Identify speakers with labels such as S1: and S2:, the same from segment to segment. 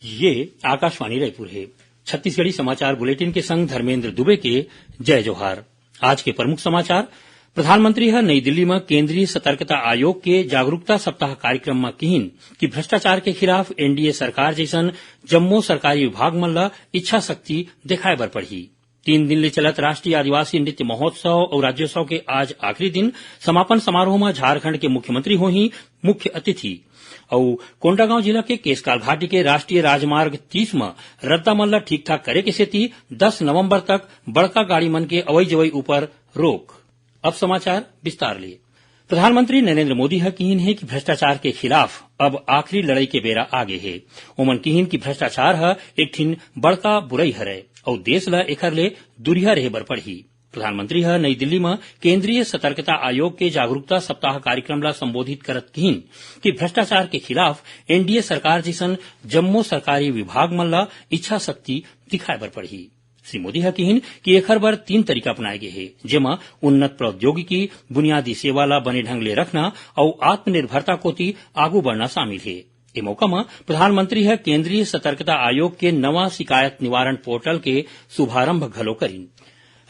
S1: ये आकाशवाणी रायपुर है। छत्तीसगढ़ी समाचार बुलेटिन के संग धर्मेंद्र दुबे के जय जोहार। आज के प्रमुख समाचार। प्रधानमंत्री नई दिल्ली में केंद्रीय सतर्कता आयोग के जागरूकता सप्ताह कार्यक्रम में कहिन कि भ्रष्टाचार के खिलाफ एनडीए सरकार जैसन जम्मो सरकारी विभाग मन ला इच्छा शक्ति दिखाए बर पड़ही। 3 दिन ले चलत राष्ट्रीय आदिवासी नृत्य महोत्सव और राज्योत्सव के आज आखिरी दिन समापन समारोह में झारखंड के मुख्यमंत्री होही मुख्य अतिथि और कोंडागांव जिला के केसकाल घाटी के राष्ट्रीय राजमार्ग 30 में रद्दा मन ला ठीक ठाक करे के सेती 10 नवंबर तक बड़का गाड़ी मन के अवई जवई ऊपर रोक। अब समाचार विस्तार ले। प्रधानमंत्री नरेंद्र मोदी कहिन है कि भ्रष्टाचार के खिलाफ अब आखिरी लड़ाई के बेरा आगे है। ओमन कहिन कि भ्रष्टाचार एक ठिन बड़का बुराई हरे और देश ला एकर ले दुरिहा रहे बर पड़ही। प्रधानमंत्री नई दिल्ली में केंद्रीय सतर्कता आयोग के जागरूकता सप्ताह कार्यक्रम ला संबोधित करत कहिन कि भ्रष्टाचार के खिलाफ एनडीए सरकार जैसन जम्मो सरकारी विभाग मन ला इच्छा शक्ति दिखाए बर पड़ही। श्री मोदी कहिन कि एकर बर 3 तरीका अपनाए गे हे, जेमा उन्नत प्रौद्योगिकी, बुनियादी सेवा ला बने ढंग ले रखना और आत्मनिर्भरता कोती आगू बढ़ना शामिल है। ए मौका में प्रधानमंत्री केंद्रीय सतर्कता आयोग के नवा शिकायत निवारण पोर्टल के शुभारंभ घलो करिन।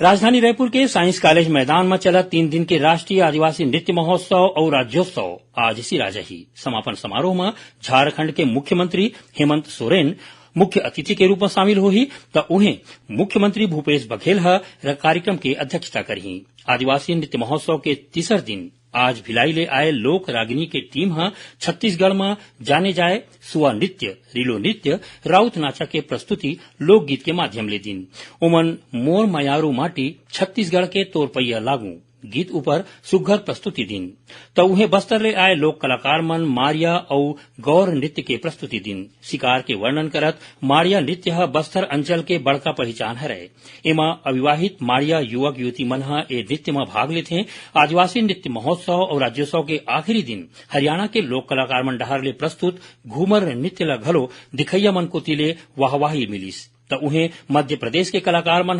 S1: राजधानी रायपुर के साइंस कॉलेज मैदान में चला 3 दिन के राष्ट्रीय आदिवासी नृत्य महोत्सव और राज्योत्सव आज सिरा जाही। समापन समारोह में झारखंड के मुख्यमंत्री हेमंत सोरेन मुख्य अतिथि के रूप में शामिल होही त उन्हें मुख्यमंत्री भूपेश बघेल कार्यक्रम की अध्यक्षता करही। आदिवासी नृत्य महोत्सव के तीसर दिन आज भिलाई ले आए लोक रागिनी के टीम छत्तीसगढ़ में जाने जाए सुआ नृत्य, रिलो नृत्य, राउत नाचा के प्रस्तुति लोकगीत के माध्यम ले दिन। उमन मोर मयारू माटी छत्तीसगढ़ के तोरपैया लागू गीत ऊपर सुघर प्रस्तुति दिन। तो उन्हें बस्तर ले आए लोक कलाकार मन मारिया और गौर नृत्य के प्रस्तुति दिन। शिकार के वर्णन करत मारिया नृत्य बस्तर अंचल के बड़का पहचान हरे। एमा अविवाहित मारिया युवक युवती मन ए नृत्य में भाग लेते। आदिवासी नृत्य महोत्सव और राज्योत्सव के आखिरी दिन हरियाणा के लोक कलाकार मन डहार ले प्रस्तुत घूमर नृत्य ला घलो दिखैया मन कोती ले वाहवाही मिलिस। तो उन्हें मध्य प्रदेश के कलाकार मन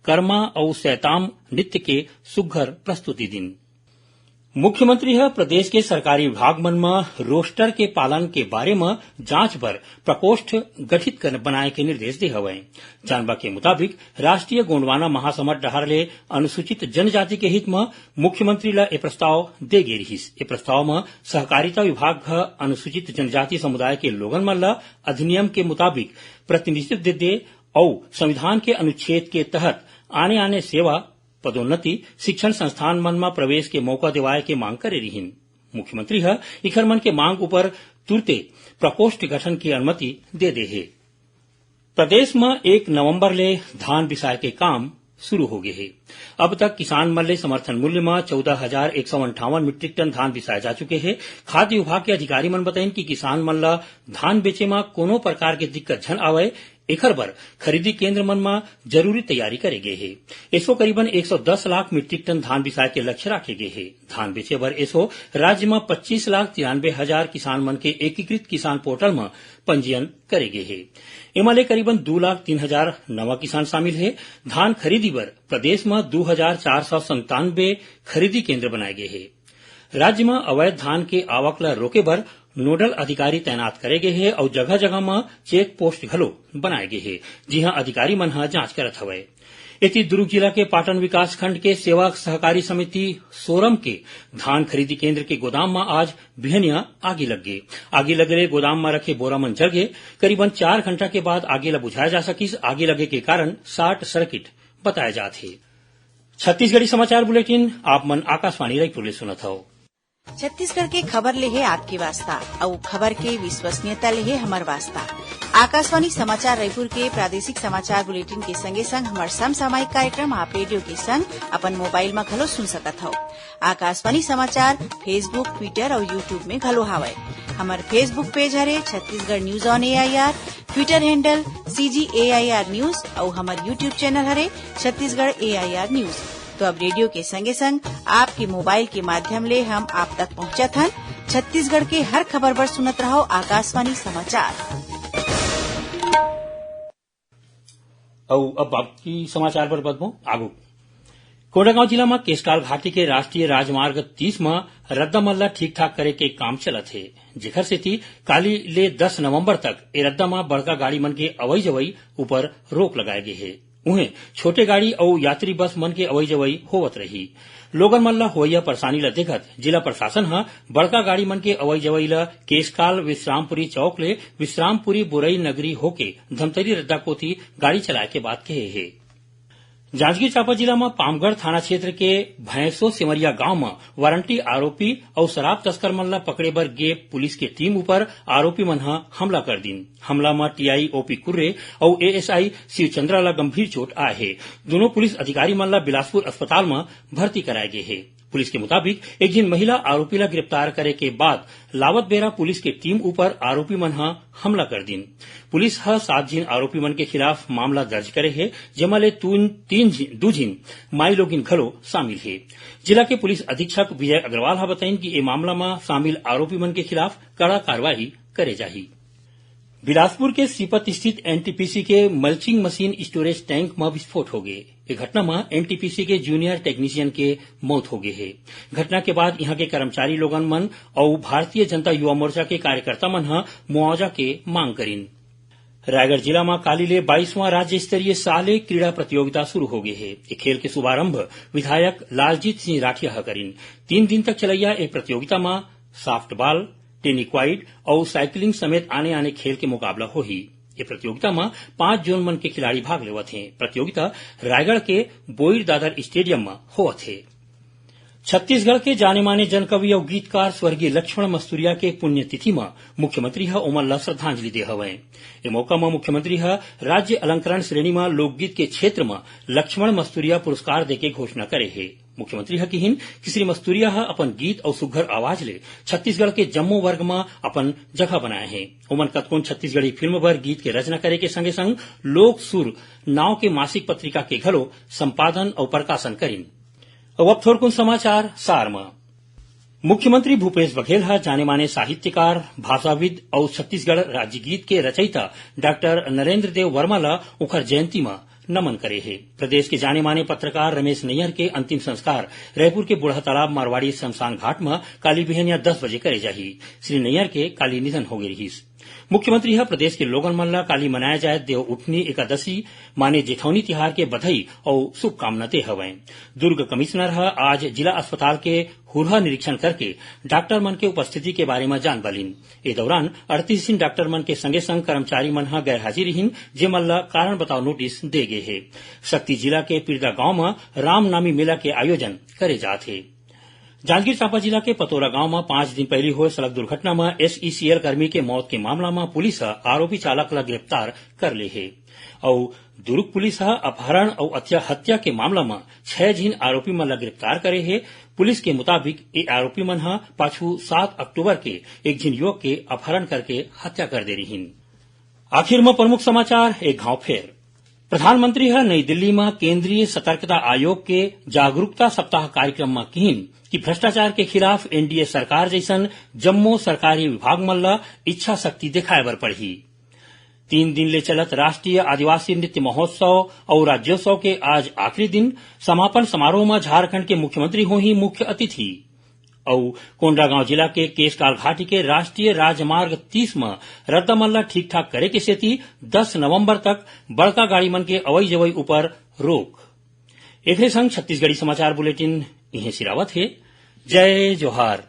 S1: कर्मा और सैताम नृत्य के सुघर प्रस्तुति दिन। मुख्यमंत्री प्रदेश के सरकारी विभाग मन में रोस्टर के पालन के बारे में जांच पर प्रकोष्ठ गठित कर बनाए के निर्देश दे हवे। जानबा के मुताबिक राष्ट्रीय गोंडवाना महासमर डहार ले अनुसूचित जनजाति के हित में मुख्यमंत्री ला ए प्रस्ताव दे गे रहिस। ए प्रस्ताव में सहकारिता विभाग अनुसूचित जनजाति समुदाय के लोगन मन ला अधिनियम के मुताबिक प्रतिनिधित्व दे और संविधान के अनुच्छेद के तहत आने सेवा पदोन्नति शिक्षण संस्थान मन में प्रवेश के मौका दिवाए के मांग करे रहिन। मुख्यमंत्री इखर मन के मांग ऊपर तुरते प्रकोष्ठ गठन की अनुमति दे दे है। प्रदेश में 1 नवंबर ले धान बिसाए के काम शुरू हो गए है। अब तक किसान मन ले समर्थन मूल्य में 14,158 मीट्रिक टन धान बिसाए जा चुके हैं। खाद्य विभाग के अधिकारी मन बताइन कि किसान मन ला धान बेचे में कोनो प्रकार के दिक्कत झन आवे एखर बर खरीदी केंद्र मन में जरूरी तैयारी करे गए है। इसो करीबन 110 लाख मीट्रिक टन धान बिसाए के लक्ष्य रखे गए है। धान बेचे बर इसो राज्य में 25,93,000 किसान मन के एकीकृत किसान पोर्टल में पंजीयन करे गए है। एमा ले करीबन 2,03,000 नवा किसान शामिल है। धान खरीदी बर प्रदेश में 2,497 खरीदी केंद्र बनाए गए है। राज्य में अवैध धान के आवक ला रोके बर नोडल अधिकारी तैनात करे गए हैं और जगह जगह में चेक पोस्ट घलो बनाए गए हैं, जिहां अधिकारी मन जांच करत हवे। इति दुर्ग जिला के पाटन विकास खंड के सेवा सहकारी समिति सोरम के धान खरीदी केंद्र के गोदाम में आज बिहनिया आगी लग गई। आगी लगले गोदाम में रखे बोरा मन जल गए। करीबन 4 घंटा के बाद आगी ला बुझाया जा सकिस। आगी लगे के कारण शॉर्ट सर्किट बताए जाते है। छत्तीसगढ़ी समाचार बुलेटिन आप मन आकाशवाणी रायपुर ले सुनत हव।
S2: छत्तीसगढ़ के खबर ले है आपके वास्ता और खबर के विश्वसनीयता ले है हमार वास्ता। आकाशवाणी समाचार रायपुर के प्रादेशिक समाचार बुलेटिन के संगे संग हमार समसामयिक कार्यक्रम आप रेडियो के संग अपन मोबाइल में घलो सुन सकत हव। आकाशवाणी समाचार फेसबुक, ट्विटर और यूट्यूब में घलो हावय। हमार फेसबुक पेज हरे Chhattisgarh news on AIR, Twitter handle CGAIR news और हमार यूट्यूब चैनल हरे छत्तीसगढ़ AIR न्यूज। तो अब रेडियो के संगे संग आपके मोबाइल के माध्यम ले हम आप तक पहुंचत हन। छत्तीसगढ़ के हर खबर पर सुनत रहो आकाशवाणी समाचार।
S1: और अब बाकी समाचार पर बदबो आगू। कोंडागांव जिला में केशकाल घाटी के राष्ट्रीय राजमार्ग 30 में रद्दा मल्ला ठीक ठाक करे के काम चलत है, जेखर सेती काली ले 10 नवंबर तक ए रद्दा में बड़का गाड़ी मन के अवई जवई ऊपर रोक लगाए गे है। उहें छोटे गाड़ी और यात्री बस मन के अवई जवई होवत रही। लोगन मन ला होइया परेशानी ला देखत जिला प्रशासन हा बड़का गाड़ी मन के अवई जवई ला केशकाल विश्रामपुरी चौक ले विश्रामपुरी बुरई नगरी होके धमतरी रद्दा कोती गाड़ी चलाए के बात कहे है। जांजगीर चांपा जिला में पामगढ़ थाना क्षेत्र के भैंसो सिमरिया गांव में वारंटी आरोपी और शराब तस्कर मन ला पकड़े बर गे पुलिस के टीम ऊपर आरोपी मन हमला कर दिन। हमला में टीआई ओपी कुर्रे और एएसआई शिवचंद्रा ला गंभीर चोट आए है। दोनों पुलिस अधिकारी मन ला बिलासपुर अस्पताल में भर्ती कराए गए है। पुलिस के मुताबिक एक दिन महिला आरोपी ला गिरफ्तार करे के बाद लावत बेरा पुलिस के टीम ऊपर आरोपी मन हमला कर दिन। पुलिस 7 जिन आरोपी मन के खिलाफ मामला दर्ज करे है, जेमा ले 2 जिन माई लोगिन घलो शामिल है। जिला के पुलिस अधीक्षक विजय अग्रवाल बताइन कि ए मामला में शामिल आरोपी मन के खिलाफ कड़ा कार्रवाई करे जाही। बिलासपुर के सीपत स्थित एनटीपीसी के मल्चिंग मशीन स्टोरेज टैंक में विस्फोट हो गए। इस घटना में एनटीपीसी के जूनियर टेक्नीशियन के मौत हो गए है। घटना के बाद यहाँ के कर्मचारी लोगन मन और भारतीय जनता युवा मोर्चा के कार्यकर्ता मन मुआवजा के मांग करीन। रायगढ़ जिला में काली ले 22वां राज्य स्तरीय साले क्रीड़ा प्रतियोगिता शुरू हो गई है। ये खेल के शुभारंभ विधायक लालजीत सिंह राठिया करीन। 3 दिन तक चलैया एक प्रतियोगिता में सॉफ्ट बॉल, टेनिक्वाइड और साइकिलिंग समेत आने आने खेल के मुकाबला होही। ये प्रतियोगिता में 5 जोन मन के खिलाड़ी भाग लेवत हैं। प्रतियोगिता रायगढ़ के बोईर दादर स्टेडियम में होवत है। छत्तीसगढ़ के जाने माने जनकवि और गीतकार स्वर्गीय लक्ष्मण मस्तूरिया के पुण्यतिथि में मुख्यमंत्री ओमन ला श्रद्धांजलि दे हवे। ए मौका में मुख्यमंत्री राज्य अलंकरण श्रेणी में लोकगीत के क्षेत्र में लक्ष्मण मस्तूरिया पुरस्कार देके घोषणा करे है। मुख्यमंत्री कहिन कि श्री मस्तूरिया अपन गीत और सुघर आवाज ले छत्तीसगढ़ के जम्मो वर्ग में अपन जगह बनाए हैं। ओमन कतकोन छत्तीसगढ़ी फिल्म बर गीत के रचना करे के संगे संग लोक सुर नाव के मासिक पत्रिका के घलो संपादन और प्रकाशन करीन। अब थोड़कुन समाचार सार में। मुख्यमंत्री भूपेश बघेल जाने माने साहित्यकार, भाषाविद और छत्तीसगढ़ राज्य गीत के रचयिता डॉक्टर नरेंद्र देव वर्मा ला उखर जयंती में नमन करे है। प्रदेश के जाने माने पत्रकार रमेश नैयर के अंतिम संस्कार रायपुर के बुढ़ा तालाब मारवाड़ी शमशान घाट में काली बिहनिया 10 बजे करे जाही। श्री नैयर के काली निधन हो गई रहीस। मुख्यमंत्री प्रदेश के लोगन मन ला काली मनाया जाए देव उठनी एकादशी माने जेठौनी तिहार के बधाई और शुभकामना दे हवे। दुर्ग कमिश्नर आज जिला अस्पताल के हुरहा निरीक्षण करके डॉक्टर मन के उपस्थिति के बारे में जान बलिन। ए दौरान 38 दिन डॉक्टर मन के संगे संग कर्मचारी मन गैर हाजिर रहीन, जे मन ला कारण बताओ नोटिस दे गए है। शक्ति जिला के पिरदा गांव में रामनामी मेला के आयोजन करे जात है। जांजगीर चांपा जिला के पतोरा गांव में 5 दिन पहले हुए सड़क दुर्घटना में एसईसीएल कर्मी के मौत के मामला में पुलिस आरोपी चालक ला गिरफ्तार कर ले है और दुर्ग पुलिस अपहरण और हत्या के मामला में 6 जिन आरोपी मन ला गिरफ्तार करे है। पुलिस के मुताबिक ये आरोपी मन पाछू 7 अक्टूबर के एक जिन युवक के अपहरण करके हत्या कर दे रही। आखिर में प्रमुख समाचार एक घाव फेर। प्रधानमंत्री नई दिल्ली में केंद्रीय सतर्कता आयोग के जागरूकता सप्ताह कार्यक्रम में कहिन कि भ्रष्टाचार के खिलाफ एनडीए सरकार जैसन जम्मो सरकारी विभाग मन ला इच्छा शक्ति दिखाए बर पड़ही। 3 दिन ले चलत राष्ट्रीय आदिवासी नृत्य महोत्सव और राज्योत्सव के आज आखिरी दिन समापन समारोह में झारखंड के मुख्यमंत्री होही मुख्य अतिथि। और कोंडागांव जिला के केशकाल घाटी के राष्ट्रीय राजमार्ग 30 में रद्दा मन ला ठीक ठाक करे के सेती 10 नवंबर तक बड़का गाड़ी मन के अवई जवई ऊपर रोक। एक संग छत्तीसगढ़ी समाचार बुलेटिन इहे सिरावत है। जय जोहार।